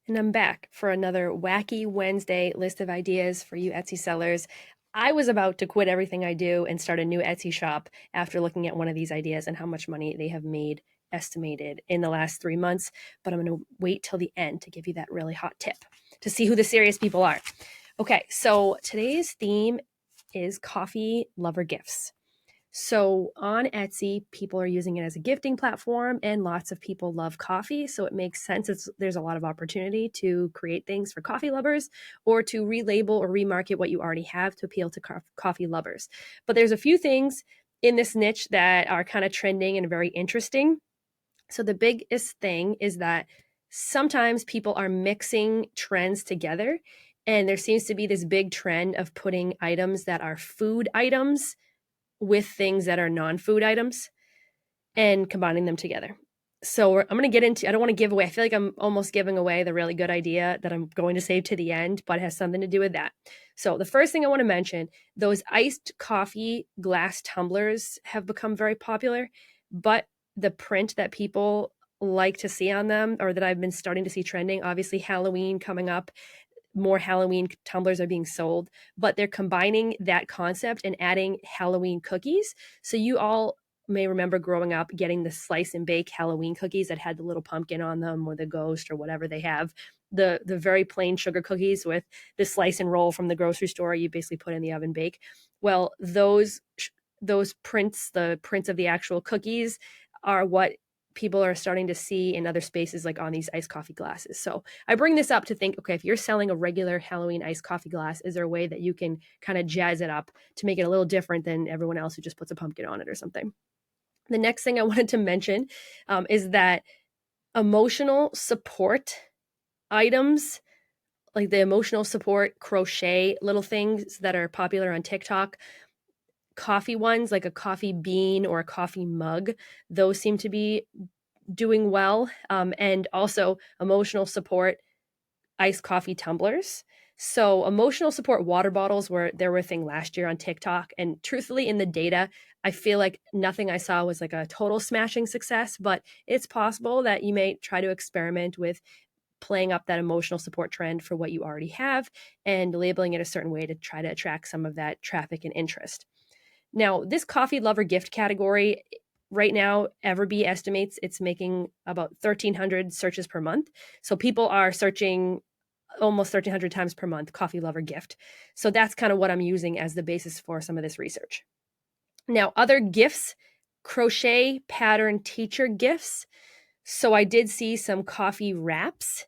And I'm back for another wacky Wednesday list of ideas for you Etsy sellers. I was about to quit everything I do and start a new Etsy shop after looking at one of these ideas and how much money they have made estimated in the last 3 months. But I'm going to wait till the end to give you that really hot tip to see who the serious people are. Okay, so today's theme is coffee lover gifts. So on Etsy, people are using it as a gifting platform, and lots of people love coffee. So it makes sense. There's a lot of opportunity to create things for coffee lovers or to relabel or remarket what you already have to appeal to coffee lovers. But there's a few things in this niche that are kind of trending and very interesting. So the biggest thing is that sometimes people are mixing trends together. And there seems to be this big trend of putting items that are food items with things that are non-food items and combining them together. So I'm going to get into, I don't want to give away, I feel like I'm almost giving away the really good idea that I'm going to save to the end, but it has something to do with that. So the first thing I want to mention, those iced coffee glass tumblers have become very popular, but the print that people like to see on them, or that I've been starting to see trending, obviously Halloween coming up, more Halloween tumblers are being sold, but they're combining that concept and adding Halloween cookies. So you all may remember growing up getting the slice and bake Halloween cookies that had the little pumpkin on them or the ghost or whatever they have. The very plain sugar cookies with the slice and roll from the grocery store you basically put in the oven bake. Well, those prints, the prints of the actual cookies, are what people are starting to see in other spaces, like on these iced coffee glasses. So I bring this up to think, okay, if you're selling a regular Halloween iced coffee glass, is there a way that you can kind of jazz it up to make it a little different than everyone else who just puts a pumpkin on it or something? The next thing I wanted to mention is that emotional support items, like the emotional support crochet little things that are popular on TikTok, coffee ones like a coffee bean or a coffee mug, those seem to be doing well. And also emotional support iced coffee tumblers. So emotional support water bottles were a thing last year on TikTok. And truthfully, in the data, I feel like nothing I saw was like a total smashing success, but it's possible that you may try to experiment with playing up that emotional support trend for what you already have and labeling it a certain way to try to attract some of that traffic and interest. Now, this coffee lover gift category right now, Everbee estimates it's making about 1,300 searches per month. So people are searching almost 1,300 times per month, coffee lover gift. So that's kind of what I'm using as the basis for some of this research. Now, other gifts, crochet pattern teacher gifts. So I did see some coffee wraps.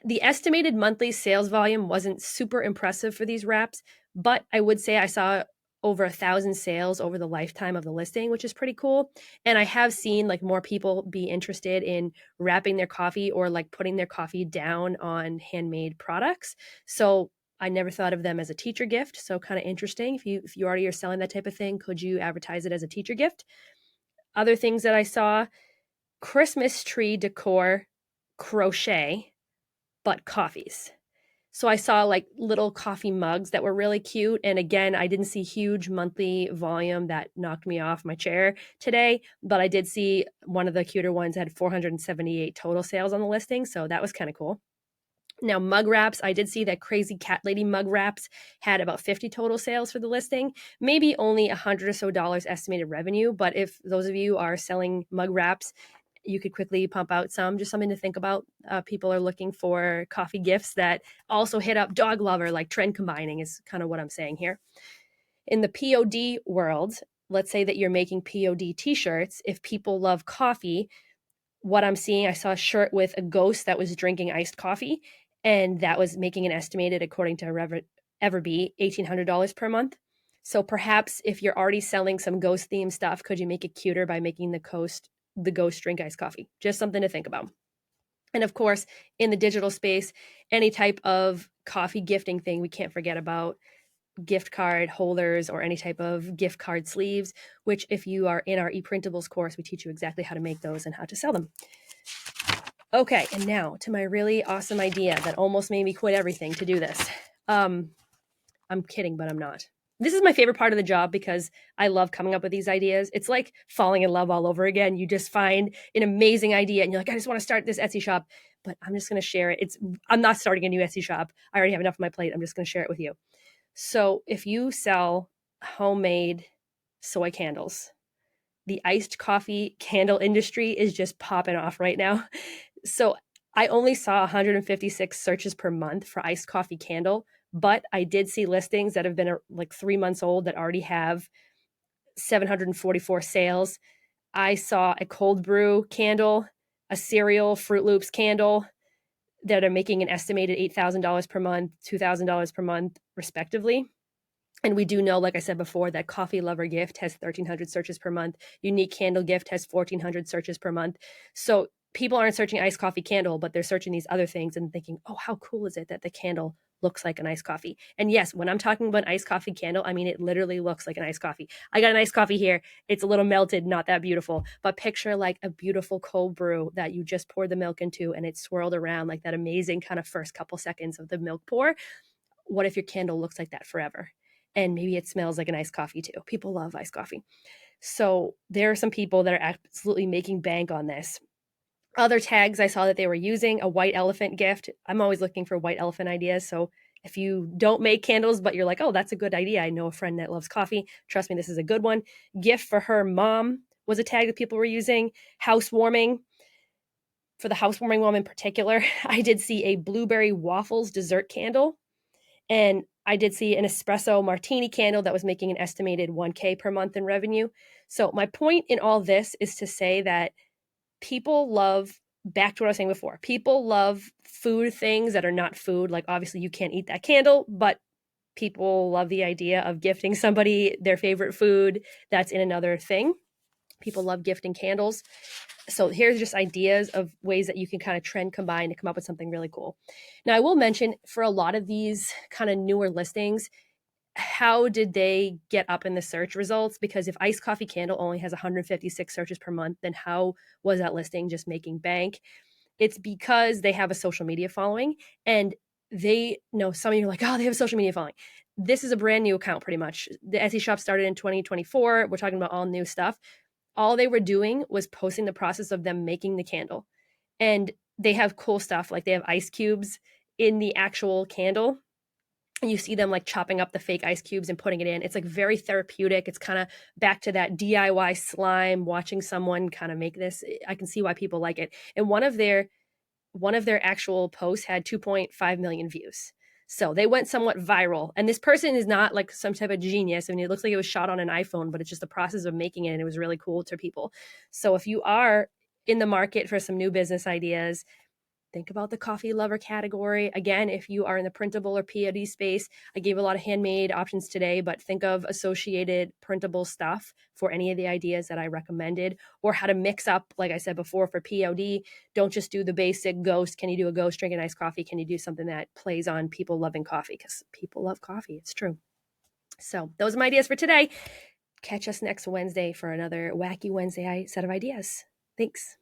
The estimated monthly sales volume wasn't super impressive for these wraps, but I would say I saw over 1,000 sales over the lifetime of the listing, which is pretty cool. And I have seen like more people be interested in wrapping their coffee or like putting their coffee down on handmade products. So I never thought of them as a teacher gift. So kind of interesting. If you already are selling that type of thing, could you advertise it as a teacher gift? Other things that I saw, Christmas tree decor crochet, but coffees. So I saw like little coffee mugs that were really cute. And again, I didn't see huge monthly volume that knocked me off my chair today, but I did see one of the cuter ones had 478 total sales on the listing. So that was kind of cool. Now, mug wraps, I did see that Crazy Cat Lady mug wraps had about 50 total sales for the listing, maybe only $100 or so estimated revenue. But if those of you are selling mug wraps, you could quickly pump out some, just something to think about. People are looking for coffee gifts that also hit up dog lover, like trend combining is kind of what I'm saying here. In the POD world, let's say that you're making POD t-shirts. If people love coffee, what I'm seeing, I saw a shirt with a ghost that was drinking iced coffee, and that was making an estimated, according to Everbee, $1,800 per month. So perhaps if you're already selling some ghost themed stuff, could you make it cuter by making the ghost drink iced coffee? Just something to think about. And of course, in the digital space, any type of coffee gifting thing, we can't forget about gift card holders or any type of gift card sleeves, which if you are in our ePrintables course, we teach you exactly how to make those and how to sell them. Okay, and now to my really awesome idea that almost made me quit everything to do this. I'm kidding, but I'm not. This is my favorite part of the job because I love coming up with these ideas. It's like falling in love all over again. You just find an amazing idea and you're like, I just want to start this Etsy shop. but I'm just going to share it. I'm not starting a new Etsy shop. I already have enough on my plate. I'm just going to share it with you. So if you sell homemade soy candles, the iced coffee candle industry is just popping off right now. So I only saw 156 searches per month for iced coffee candle, but I did see listings that have been like 3 months old that already have 744 sales. I saw a cold brew candle, a cereal Fruit Loops candle that are making an estimated $8,000 per month, $2,000 per month, respectively. And we do know, like I said before, that Coffee Lover Gift has 1,300 searches per month. Unique Candle Gift has 1,400 searches per month. So people aren't searching iced coffee candle, but they're searching these other things and thinking, oh, how cool is it that the candle looks like an iced coffee? And yes, when I'm talking about an iced coffee candle, I mean, it literally looks like an iced coffee. I got an iced coffee here. It's a little melted, not that beautiful, but picture like a beautiful cold brew that you just poured the milk into and it's swirled around like that amazing kind of first couple seconds of the milk pour. What if your candle looks like that forever? And maybe it smells like an iced coffee too. People love iced coffee. So there are some people that are absolutely making bank on this. Other tags I saw that they were using, a white elephant gift. I'm always looking for white elephant ideas. So if you don't make candles, but you're like, oh, that's a good idea. I know a friend that loves coffee. Trust me, this is a good one. Gift for her mom was a tag that people were using. Housewarming. For the housewarming mom in particular, I did see a blueberry waffles dessert candle. And I did see an espresso martini candle that was making an estimated 1K per month in revenue. So my point in all this is to say that people love, back to what I was saying before, people love food things that are not food. Like obviously you can't eat that candle, but people love the idea of gifting somebody their favorite food that's in another thing. People love gifting candles. So here's just ideas of ways that you can kind of trend combine to come up with something really cool. Now, I will mention for a lot of these kind of newer listings, how did they get up in the search results? Because if Iced Coffee Candle only has 156 searches per month, then how was that listing just making bank? It's because they have a social media following, and they know, some of you are like, oh, they have a social media following. This is a brand new account pretty much. The Etsy shop started in 2024. We're talking about all new stuff. All they were doing was posting the process of them making the candle. And they have cool stuff, like they have ice cubes in the actual candle. And you see them like chopping up the fake ice cubes and putting it in. It's like very therapeutic. It's kind of back to that DIY slime, watching someone kind of make this. I can see why people like it. And one of their actual posts had 2.5 million views. So they went somewhat viral. And this person is not like some type of genius. I mean, it looks like it was shot on an iPhone, but it's just the process of making it. And it was really cool to people. So if you are in the market for some new business ideas, think about the coffee lover category. Again, if you are in the printable or POD space, I gave a lot of handmade options today, but think of associated printable stuff for any of the ideas that I recommended, or how to mix up, like I said before, for POD. Don't just do the basic ghost. Can you do a ghost drinking iced coffee? Can you do something that plays on people loving coffee? Because people love coffee. It's true. So those are my ideas for today. Catch us next Wednesday for another wacky Wednesday set of ideas. Thanks.